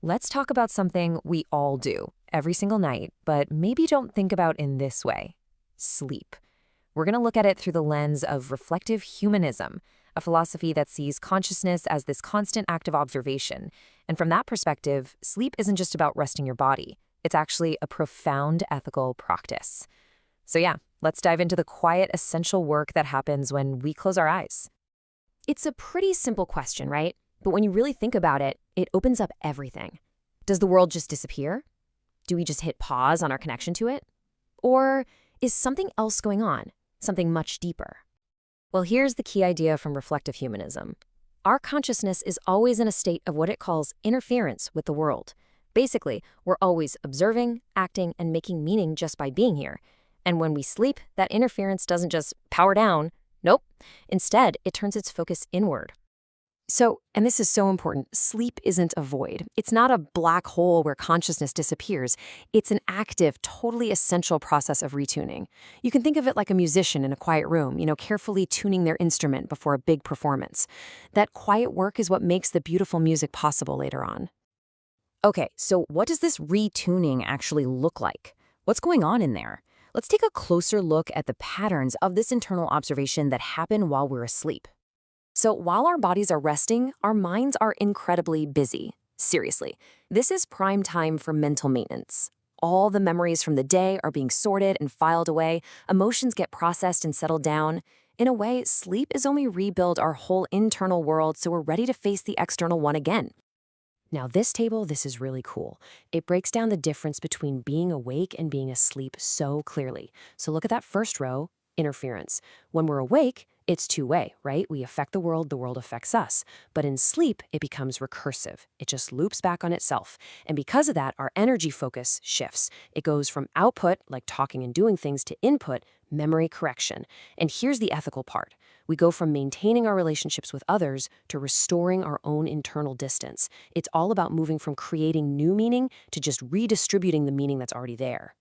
let's talk about something we all do every single night, but maybe don't think about in this way: sleep. We're going to look at it through the lens of reflective humanism, a philosophy that sees consciousness as this constant act of observation. And from that perspective, sleep isn't just about resting your body. It's actually a profound ethical practice. So yeah, let's dive into the quiet, essential work that happens when we close our eyes. It's a pretty simple question, right? But when you really think about it, it opens up everything. Does the world just disappear? Do we just hit pause on our connection to it? Or is something else going on, something much deeper? Well, here's the key idea from reflective humanism. Our consciousness is always in a state of what it calls interference with the world. Basically, we're always observing, acting, and making meaning just by being here. And when we sleep, that interference doesn't just power down. Nope. Instead, it turns its focus inward. So, and this is so important, sleep isn't a void. It's not a black hole where consciousness disappears. It's an active, totally essential process of retuning. You can think of it like a musician in a quiet room, carefully tuning their instrument before a big performance. That quiet work is what makes the beautiful music possible later on. Okay, so what does this retuning actually look like? What's going on in there? Let's take a closer look at the patterns of this internal observation that happen while we're asleep. So while our bodies are resting, our minds are incredibly busy. Seriously, this is prime time for mental maintenance. All the memories from the day are being sorted and filed away, emotions get processed and settled down. In a way, sleep is only rebuild our whole internal world so we're ready to face the external one again. Now this is really cool. It breaks down the difference between being awake and being asleep so clearly. So look at that first row, interference. When we're awake, it's two-way, right? We affect the world affects us. But in sleep, it becomes recursive. It just loops back on itself. And because of that, our energy focus shifts. It goes from output, like talking and doing things, to input, memory correction. And here's the ethical part. We go from maintaining our relationships with others to restoring our own internal distance. It's all about moving from creating new meaning to just redistributing the meaning that's already there.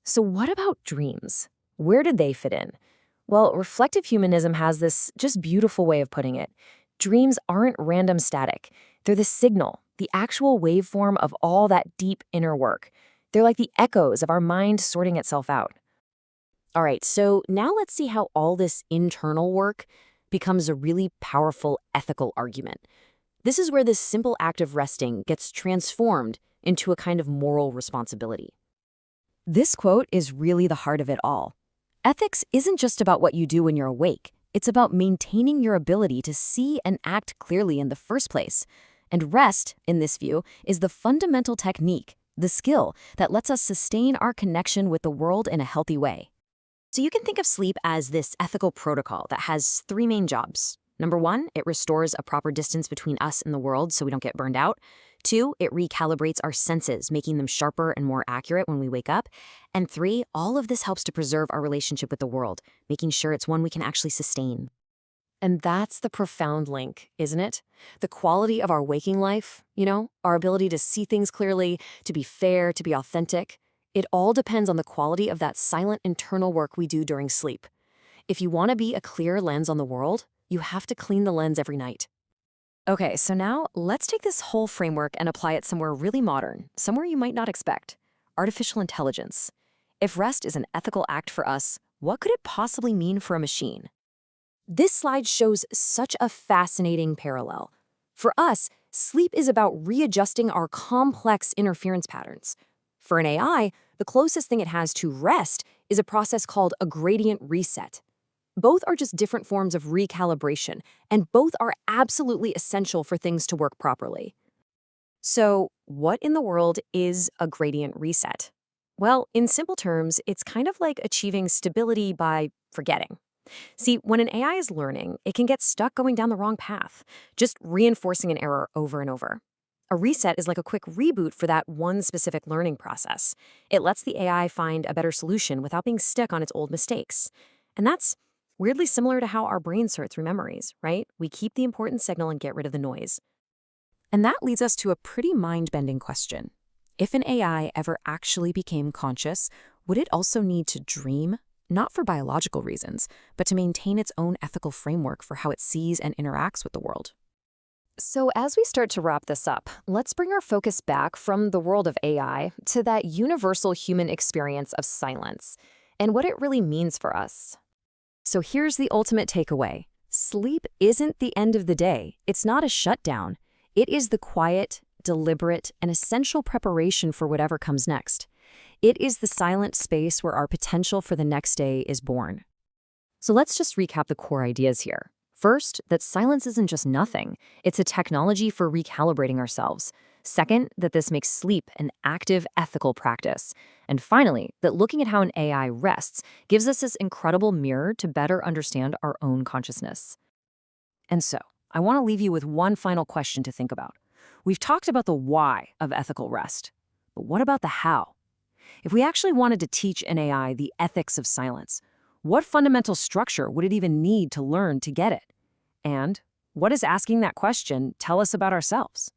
So what about dreams? Where did they fit in? Well, reflective humanism has this just beautiful way of putting it. Dreams aren't random static. They're the signal, the actual waveform of all that deep inner work. They're like the echoes of our mind sorting itself out. All right, so now let's see how all this internal work becomes a really powerful ethical argument. This is where this simple act of resting gets transformed into a kind of moral responsibility. This quote is really the heart of it all. Ethics isn't just about what you do when you're awake. It's about maintaining your ability to see and act clearly in the first place. And rest, in this view, is the fundamental technique, the skill that lets us sustain our connection with the world in a healthy way. So you can think of sleep as this ethical protocol that has three main jobs. Number one, it restores a proper distance between us and the world so we don't get burned out. Two, it recalibrates our senses, making them sharper and more accurate when we wake up. And three, all of this helps to preserve our relationship with the world, making sure it's one we can actually sustain. And that's the profound link, isn't it? The quality of our waking life, our ability to see things clearly, to be fair, to be authentic. It all depends on the quality of that silent internal work we do during sleep. If you want to be a clear lens on the world, you have to clean the lens every night. Okay, so now let's take this whole framework and apply it somewhere really modern, somewhere you might not expect. Artificial intelligence. If rest is an ethical act for us, what could it possibly mean for a machine? This slide shows such a fascinating parallel. For us, sleep is about readjusting our complex interference patterns. For an AI, the closest thing it has to rest is a process called a gradient reset. Both are just different forms of recalibration, and both are absolutely essential for things to work properly. So, what in the world is a gradient reset? Well, in simple terms, it's kind of like achieving stability by forgetting. See, when an AI is learning, it can get stuck going down the wrong path, just reinforcing an error over and over. A reset is like a quick reboot for that one specific learning process. It lets the AI find a better solution without being stuck on its old mistakes. And that's weirdly similar to how our brain sorts through memories, right? We keep the important signal and get rid of the noise. And that leads us to a pretty mind-bending question. If an AI ever actually became conscious, would it also need to dream? Not for biological reasons, but to maintain its own ethical framework for how it sees and interacts with the world. So, as we start to wrap this up, let's bring our focus back from the world of AI to that universal human experience of silence and what it really means for us. So, here's the ultimate takeaway: sleep isn't the end of the day, it's not a shutdown. It is the quiet, deliberate, and essential preparation for whatever comes next. It is the silent space where our potential for the next day is born. So let's just recap the core ideas here. First, that silence isn't just nothing, it's a technology for recalibrating ourselves. Second, that this makes sleep an active, ethical practice. And finally, that looking at how an AI rests gives us this incredible mirror to better understand our own consciousness. And so, I want to leave you with one final question to think about. We've talked about the why of ethical rest, but what about the how? If we actually wanted to teach an AI the ethics of silence, what fundamental structure would it even need to learn to get it? And what does asking that question tell us about ourselves?